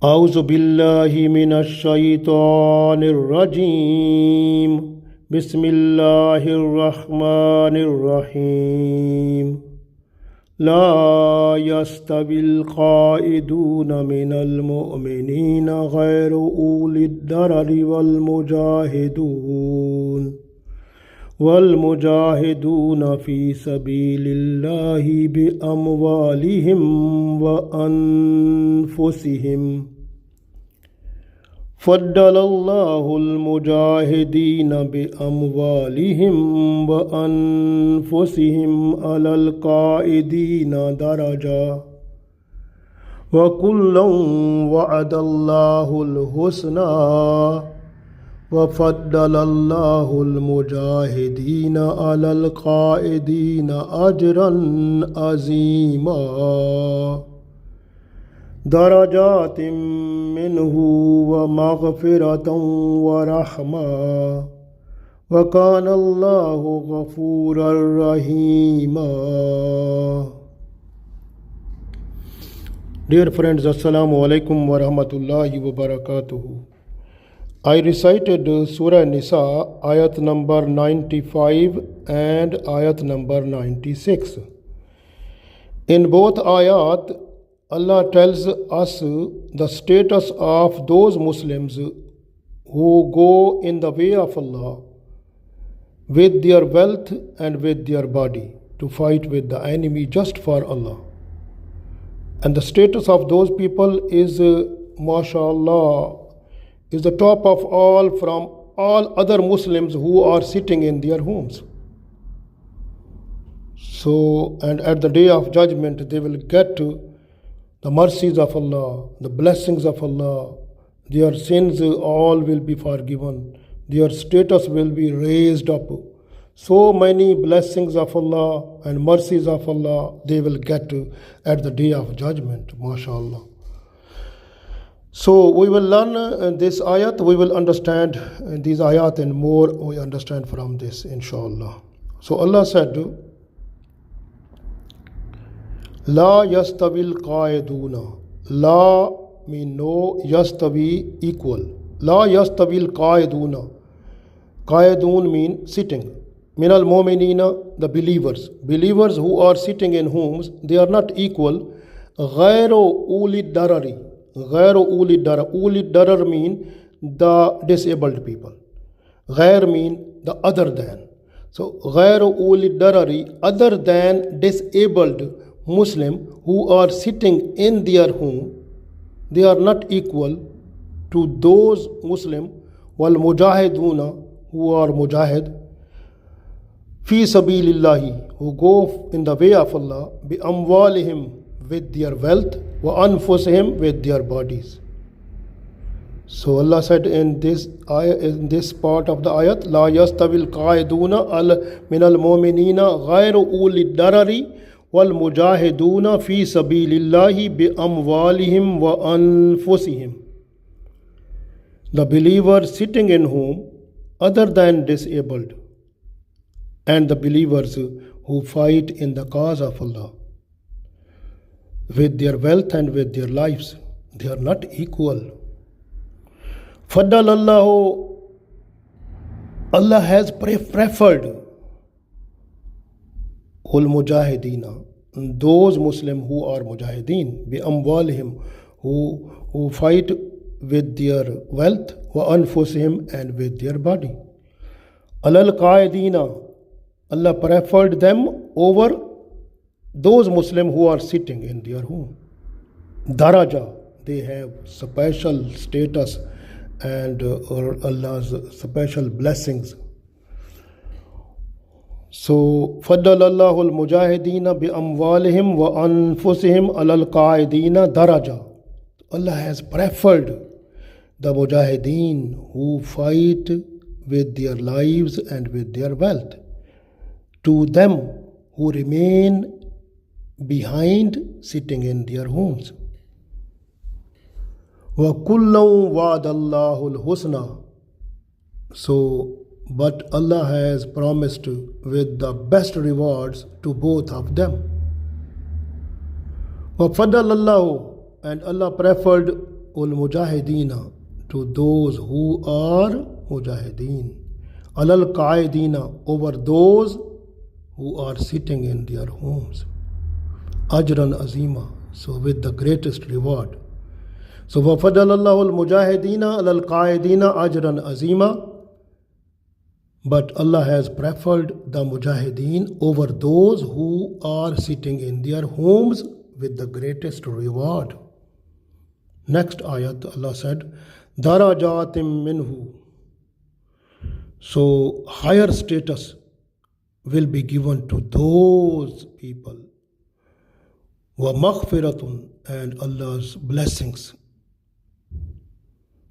أعوذ بالله من الشيطان الرجيم بسم الله الرحمن الرحيم لا يستوي القائدون من المؤمنين غير أولي الضرر والمجاهدون في سبيل الله بأموالهم وأنفسهم فضل الله المجاهدين بأموالهم وأنفسهم على القائدين درجة وكلا وعد الله الحسنى وفضل الله المجاهدين على القائدين أجرا عظيما درجات منه ومغفرة ورحمة وكان الله غفورا رحيما. Dear friends, Assalamu alaikum wa rahmatullahi wa barakatuh. I recited Surah An-Nisa, Ayat number 95 and Ayat number 96. In both Ayat, Allah tells us the status of those Muslims who go in the way of Allah with their wealth and with their body to fight with the enemy just for Allah. And the status of those people is, mashallah, is the top of all from all other Muslims who are sitting in their homes. So, and at the day of judgment, they will get the mercies of Allah, the blessings of Allah. Their sins all will be forgiven. Their status will be raised up. So many blessings of Allah and mercies of Allah they will get at the day of judgment, mashallah. So we will learn this ayat, we will understand these ayat and more we understand from this, inshallah. So Allah said, La yastawil qaiduna. La mean no, yastawi equal. La yastawil qaiduna. Qaidun mean sitting. Minal mu'minina, the believers. Believers who are sitting in homes, they are not equal. Ghayru uli darari. Ghayru uli darar. Uli darar mean the disabled people. Ghayr mean the other than. So ghayru uli darari, other than disabled Muslim who are sitting in their home, they are not equal to those Muslim wal mujahiduna who are mujahid fi sabilillahi, who go in the way of Allah bi amwalihim, with their wealth, wa anfusihim, with their bodies. So Allah said in this ayah, in this part of the ayat, La yastawil qaiduna minal mu'minina ghayru uli darari wal mujahiduna fi sabilillahi bi amwalihim wa anfusihim. The believers sitting in home other than disabled, and the believers who fight in the cause of Allah with their wealth and with their lives, they are not equal. Faddal Allahu, Allah has preferred ul mujahidina, those Muslim who are mujahideen, bi amwalihim, who fight with their wealth, wa anfusihim, and with their body. Alal qaidina, Allah preferred them over those Muslims who are sitting in their home. Daraja, they have special status and Allah's special blessings. So, فَضَّلَ اللَّهُ الْمُجَاهِدِينَ بِأَمْوَالِهِمْ وَأَنفُسِهِمْ عَلَى الْقَاعِدِينَ daraja. Allah has preferred the mujahideen who fight with their lives and with their wealth to them who remain behind sitting in their homes. وَكُلًّا وَعَدَ اللَّهُ الْحُسْنَى. So, but Allah has promised with the best rewards to both of them. وَفَضَّلَ اللَّهُ, and Allah preferred ul mujahidina, to those who are mujahideen. Alal qaidina, over those who are sitting in their homes. Ajran azima, so with the greatest reward. So وَفَضَلَ اللَّهُ الْمُجَاهِدِينَ عَلَى الْقَاعِدِينَ أَجْرًا عَظِيمًا. But Allah has preferred the mujahideen over those who are sitting in their homes with the greatest reward. Next ayat, Allah said, Darajatim minhu. So higher status will be given to those people. Wa maghfiratun, and Allah's blessings,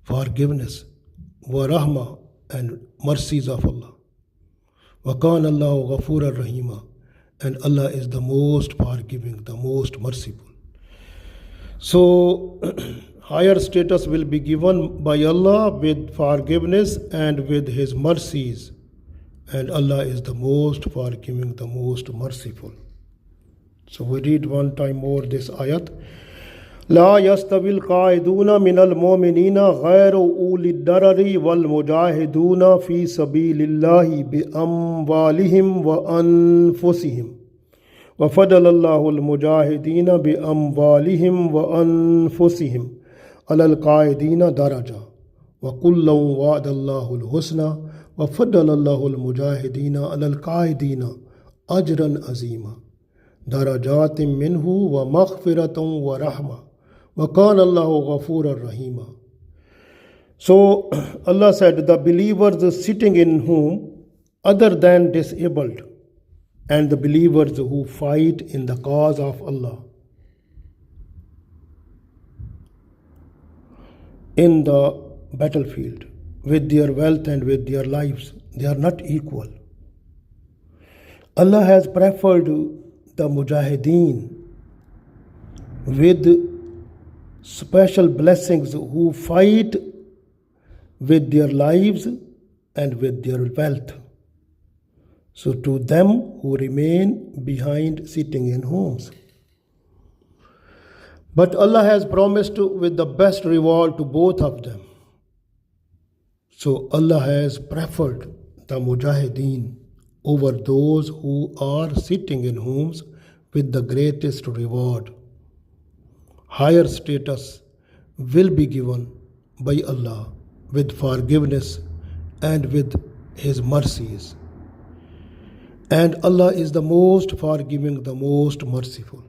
forgiveness, wa rahma, and mercies of Allah. Wa kana Allahu ghafura rahima, and Allah is the most forgiving, the most merciful. So higher status will be given by Allah with forgiveness and with His mercies, and Allah is the most forgiving, the most merciful. So we read one time more this ayat. لا يستوي القاعدون من المؤمنين غير أولي الضرر والمجاهدون في سبيل الله بأموالهم وأنفسهم وفضل الله المجاهدين بأموالهم وأنفسهم على القاعدين درجة وكلا وعد الله الحسنى وفضل الله المجاهدين على القاعدين أجرا عظيما درجات منه ومغفرة ورحمة وَكَانَ اللَّهُ غَفُورًا رَحِيمًا. So Allah said, the believers sitting in whom other than disabled, and the believers who fight in the cause of Allah in the battlefield with their wealth and with their lives, they are not equal. Allah has preferred the mujahideen with special blessings who fight with their lives and with their wealth. So to them who remain behind sitting in homes. But Allah has promised with the best reward to both of them. So Allah has preferred the mujahideen over those who are sitting in homes with the greatest reward. Higher status will be given by Allah with forgiveness and with His mercies. And Allah is the most forgiving, the most merciful.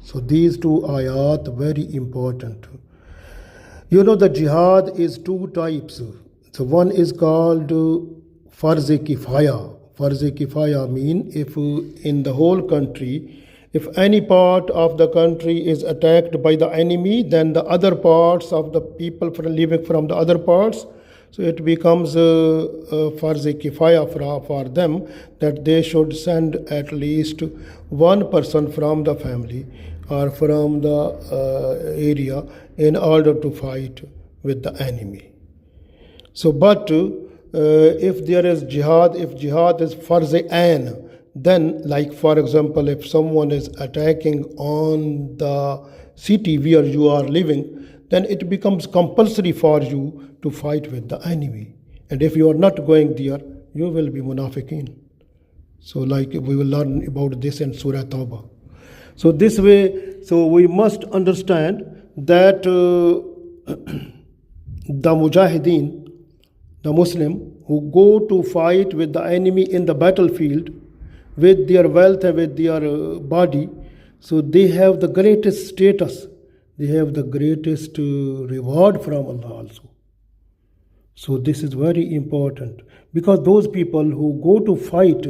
So these two ayat very important. You know, the jihad is two types. So one is called farz-e kifaya. Farz-e kifaya mean if in the whole country, if any part of the country is attacked by the enemy, then the other parts of the people living from the other parts, so it becomes farz-e kifaya for them that they should send at least one person from the family or from the area in order to fight with the enemy. So, but if there is jihad, if jihad is farz-e-ain, then, like for example, if someone is attacking on the city where you are living, then it becomes compulsory for you to fight with the enemy. And if you are not going there, you will be munafiqeen. So like we will learn about this in Surah Tawbah. So this way, so we must understand that the mujahideen, the Muslim who go to fight with the enemy in the battlefield, with their wealth and with their body, so they have the greatest status, they have the greatest reward from Allah also. So this is very important, because those people who go to fight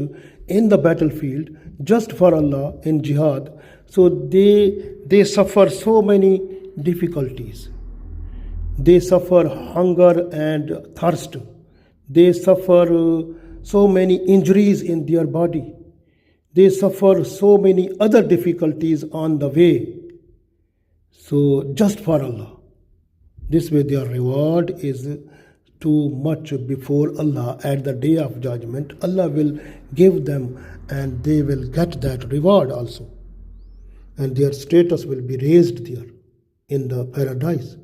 in the battlefield just for Allah in jihad, so they suffer so many difficulties. They suffer hunger and thirst. They suffer so many injuries in their body. They suffer so many other difficulties on the way. So just for Allah. This way their reward is too much before Allah at the day of judgment. Allah will give them and they will get that reward also. And their status will be raised there in the paradise.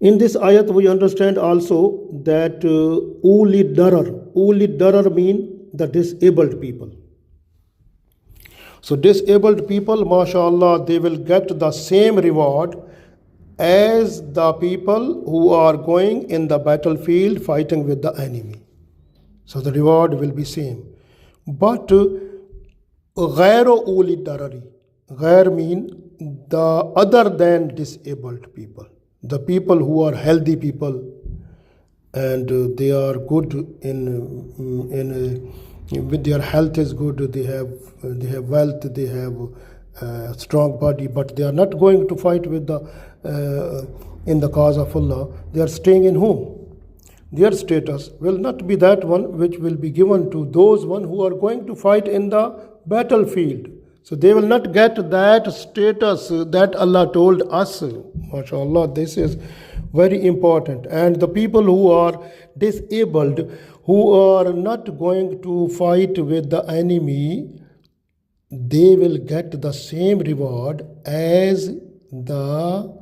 In this ayat, we understand also that uli darar mean the disabled people. So disabled people, mashallah, they will get the same reward as the people who are going in the battlefield fighting with the enemy. So the reward will be same. But ghairu uli darari, ghair mean the other than disabled people, the people who are healthy people and they are good in with their health is good, they have wealth, they have a strong body, but they are not going to fight with the in the cause of Allah. They are staying in home. Their status will not be that one which will be given to those one who are going to fight in the battlefield. So they will not get that status that Allah told us. MashaAllah, this is very important. And the people who are disabled, who are not going to fight with the enemy, they will get the same reward as the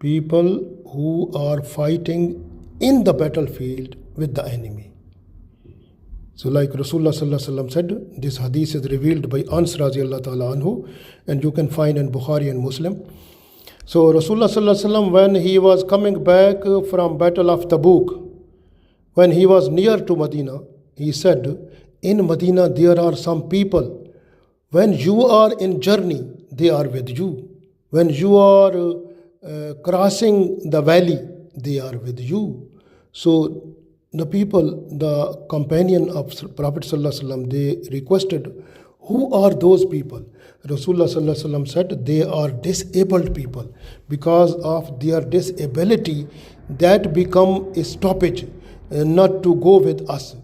people who are fighting in the battlefield with the enemy. So like Rasulullah sallallahu alaihi wasallam said, this hadith is revealed by Anas radiallahu ta'ala anhu, and you can find in Bukhari and Muslim. So Rasulullah sallallahu alaihi wasallam, when he was coming back from Battle of Tabuk, when he was near to Medina, he said, in Medina there are some people, when you are in journey, they are with you. When you are crossing the valley, they are with you. So the people, the companion of Prophet sallallahu alaihi wasallam, they requested, who are those people? Rasulullah sallallahu alaihi wasallam said, they are disabled people. Because of their disability, that become a stoppage not to go with us.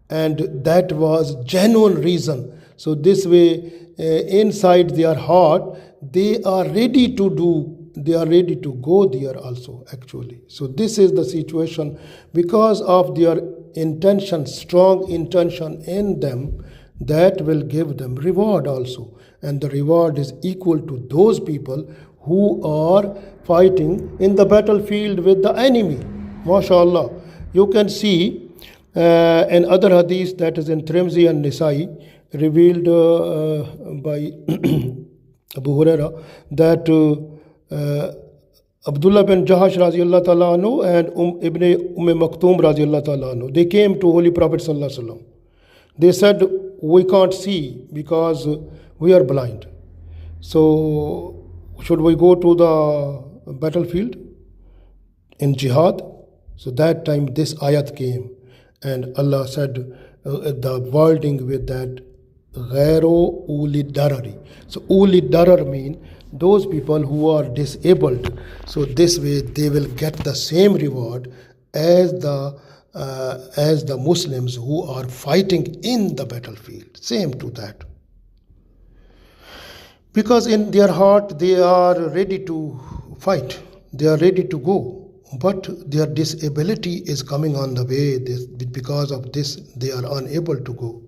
And that was genuine reason. So this way, inside their heart, they are ready to do, they are ready to go there also actually. So this is the situation. Because of their intention, strong intention in them, that will give them reward also. And the reward is equal to those people who are fighting in the battlefield with the enemy. MashaAllah. You can see in other hadith, that is in Tirmidhi and Nisa'i, revealed by Abu Huraira, that Abdullah bin Jahash radiallahu ta'ala anhu and Ibn Maktoum radiallahu ta'ala anhu, they came to Holy Prophet sallallahu alaihi wasallam. They said, we can't see because we are blind. So should we go to the battlefield in jihad? So that time this ayat came and Allah said the wording with that, ghairu uli darari. So uli darar mean those people who are disabled. So this way they will get the same reward as the Muslims who are fighting in the battlefield. Same to that. Because in their heart they are ready to fight. They are ready to go. But their disability is coming on the way. Because of this, they are unable to go.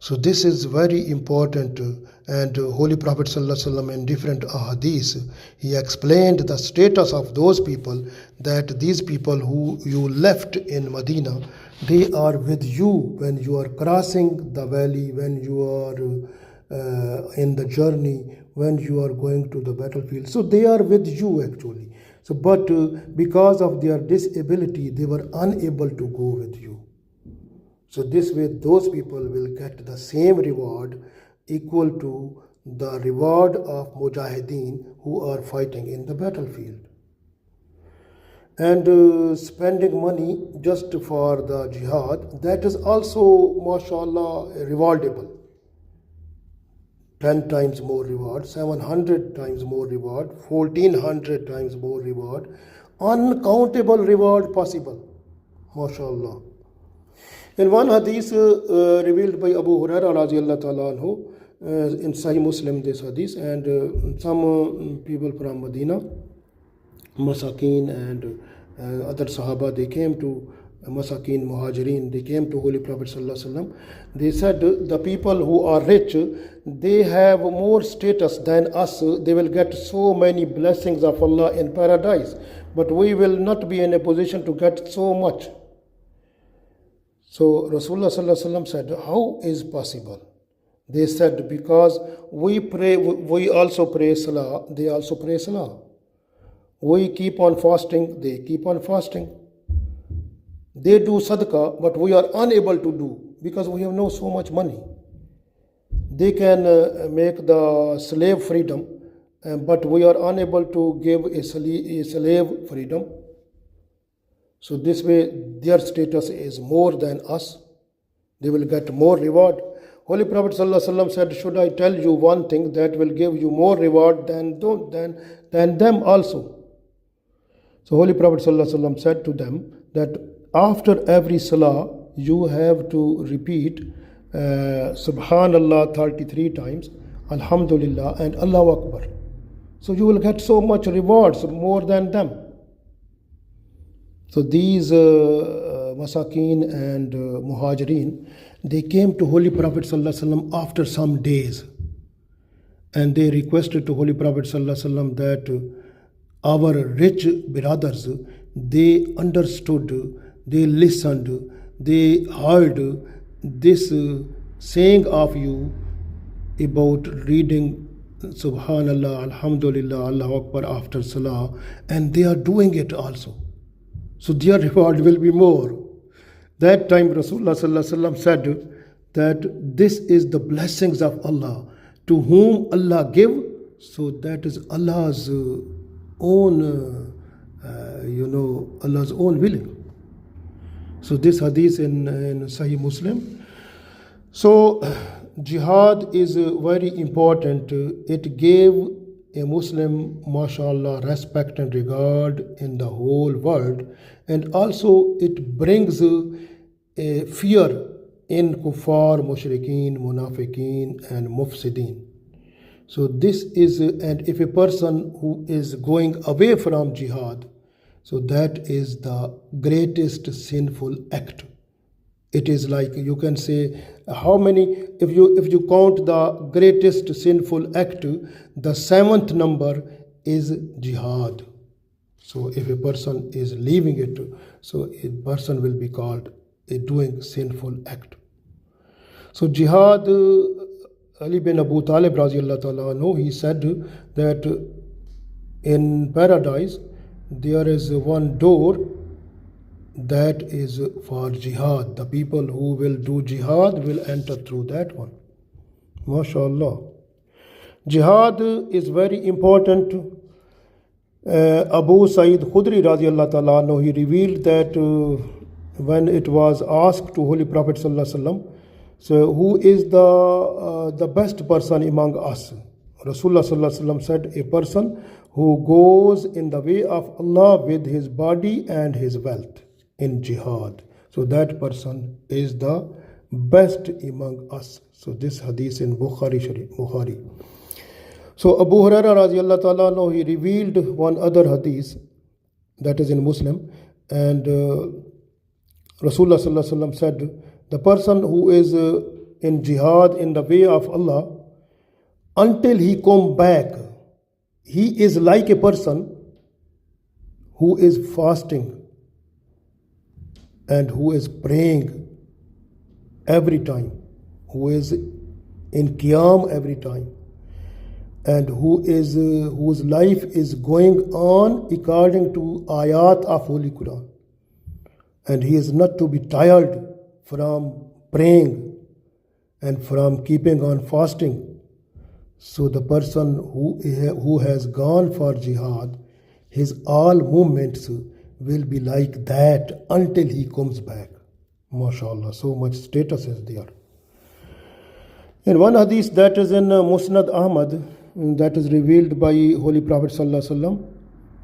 So this is very important. And Holy Prophet ﷺ in different ahadith, he explained the status of those people, that these people who you left in Medina, they are with you when you are crossing the valley, when you are in the journey, when you are going to the battlefield. So they are with you actually. So, but because of their disability, they were unable to go with you. So this way, those people will get the same reward equal to the reward of mujahideen who are fighting in the battlefield. And spending money just for the jihad, that is also, mashallah, rewardable. 10 times more reward, 700 times more reward, 1400 times more reward, uncountable reward possible. MashaAllah. In one hadith revealed by Abu Huraira radiallahu ta'ala anhu, in Sahih Muslim this hadith, and some people from Medina, Masakin and other Sahaba, they came to Masakin Muhajirin, they came to Holy Prophet Sallallahu Alaihi Wasallam. They said, the people who are rich, they have more status than us. They will get so many blessings of Allah in paradise, but we will not be in a position to get so much. So Rasulullah Sallallahu Alaihi Wasallam said, how is possible? They said, because we pray, we also pray Salah, they also pray Salah. We keep on fasting, they keep on fasting. They do sadaqah, but we are unable to do because we have no so much money. They can make the slave freedom, but we are unable to give a slave freedom. So this way their status is more than us. They will get more reward. Holy Prophet ﷺ said, should I tell you one thing that will give you more reward than them also? So Holy Prophet ﷺ said to them that after every salah you have to repeat Subhanallah 33 times, Alhamdulillah and Allahu Akbar. So you will get so much rewards more than them. So these Masakin and Muhajirin, they came to Holy Prophet ﷺ after some days, and they requested to Holy Prophet ﷺ that our rich brothers, they understood, they listened, they heard this saying of you about reading Subhanallah, Alhamdulillah, Allahu Akbar after Salah, and they are doing it also. So their reward will be more. That time Rasulullah Sallallahu Alaihi Wasallam said that this is the blessings of Allah. To whom Allah give, so that is Allah's own, Allah's own willing. So this hadith in Sahih Muslim. So jihad is very important. It gave a Muslim, mashallah, respect and regard in the whole world, and also it brings a fear in kuffar, mushrikeen, munafiqeen and mufsideen. So this is, and if a person who is going away from jihad, so that is the greatest sinful act. It is like, you can say, how many, if you count the greatest sinful act, the seventh number is jihad. So if a person is leaving it, so a person will be called a doing sinful act. So jihad, Ali bin Abu Talib radiallahu ta'ala anhu, he said that in paradise there is one door that is for jihad. The people who will do jihad will enter through that one. MashaAllah. Jihad is very important. Abu Sa'id Khudri radiallahu ta'ala anhu, he revealed that when it was asked to Holy Prophet sallallahu alaihi wasallam, so who is the best person among us? Rasulullah sallallahu alaihi wasallam said, a person who goes in the way of Allah with his body and his wealth in jihad. So that person is the best among us. So this hadith in Bukhari. So Abu Hurairah radiallahu ta'ala anhu, he revealed one other hadith that is in Muslim, and Rasulullah sallallahu alaihi wasallam said, the person who is in jihad in the way of Allah, until he come back, he is like a person who is fasting and who is praying every time, who is in qiyam every time, and whose life is going on according to ayat of Holy Quran, and he is not to be tired from praying and from keeping on fasting. So the person who has gone for jihad, his all movements will be like that until he comes back. MashaAllah, so much status is there. In one hadith that is in Musnad Ahmad, that is revealed by Holy Prophet Sallallahu Alaihi Wasallam,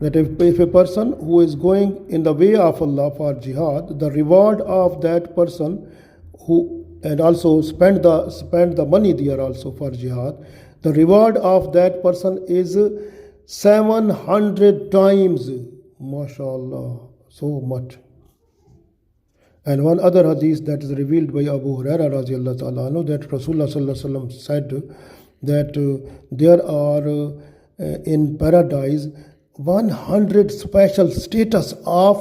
that if a person who is going in the way of Allah for jihad, the reward of that person who, and also spend the money there also for jihad, the reward of that person is 700 times. MashaAllah, so much. And one other hadith that is revealed by Abu Huraira radiallahu ta'ala anhu, that Rasulullah sallallahu alaihi wasallam said that there are in paradise 100 special status of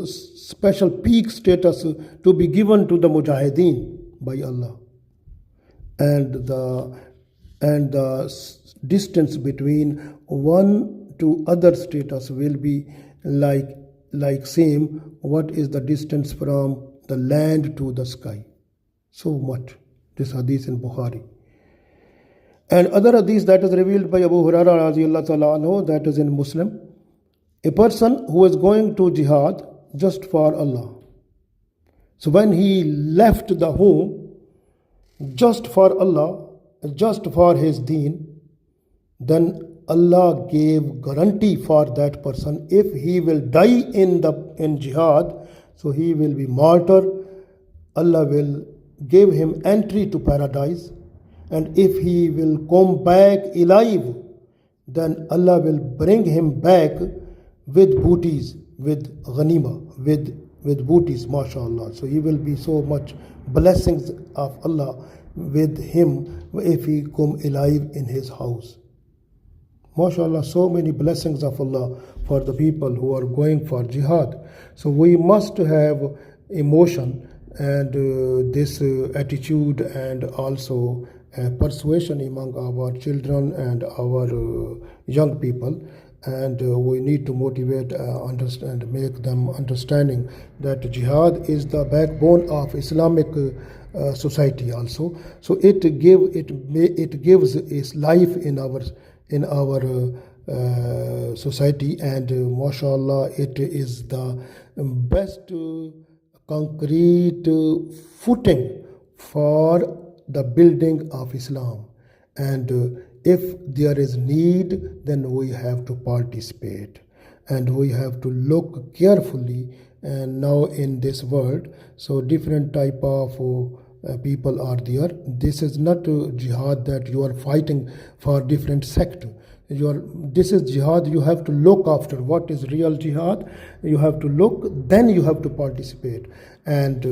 special peak status to be given to the mujahideen by Allah, and the distance between one to other status will be like same what is the distance from the land to the sky. So much. This hadith in Bukhari. And other hadith that is revealed by Abu Hurairah radiallahu ta'ala anhu, that is in Muslim. A person who is going to jihad just for Allah. So when he left the home just for Allah, just for his deen, then Allah gave guarantee for that person. If he will die in jihad, so he will be martyr. Allah will give him entry to paradise. And if he will come back alive, then Allah will bring him back with booties, with ghanima, with booties, mashallah. So he will be so much blessings of Allah with him if he come alive in his house. MashaAllah, so many blessings of Allah for the people who are going for jihad. So we must have emotion and this attitude and also persuasion among our children and our young people. And we need to motivate, understand, make them understanding that jihad is the backbone of Islamic society also. So it gives its life in our society, and mashallah, it is the best concrete footing for the building of Islam. And if there is need, then we have to participate, and we have to look carefully. And now in this world, so different type of people are there. This is not jihad that you are fighting for different sect. This is jihad. You have to look after what is real jihad. You have to look, then you have to participate, and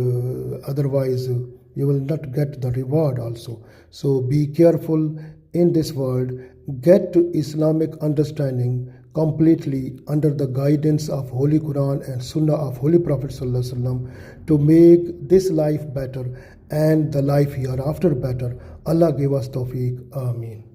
otherwise you will not get the reward also. So be careful in this world. Get to Islamic understanding completely under the guidance of Holy Quran and Sunnah of Holy Prophet Sallallahu Alaihi Wasallam to make this life better and the life hereafter better. Allah give us tawfiq. Ameen.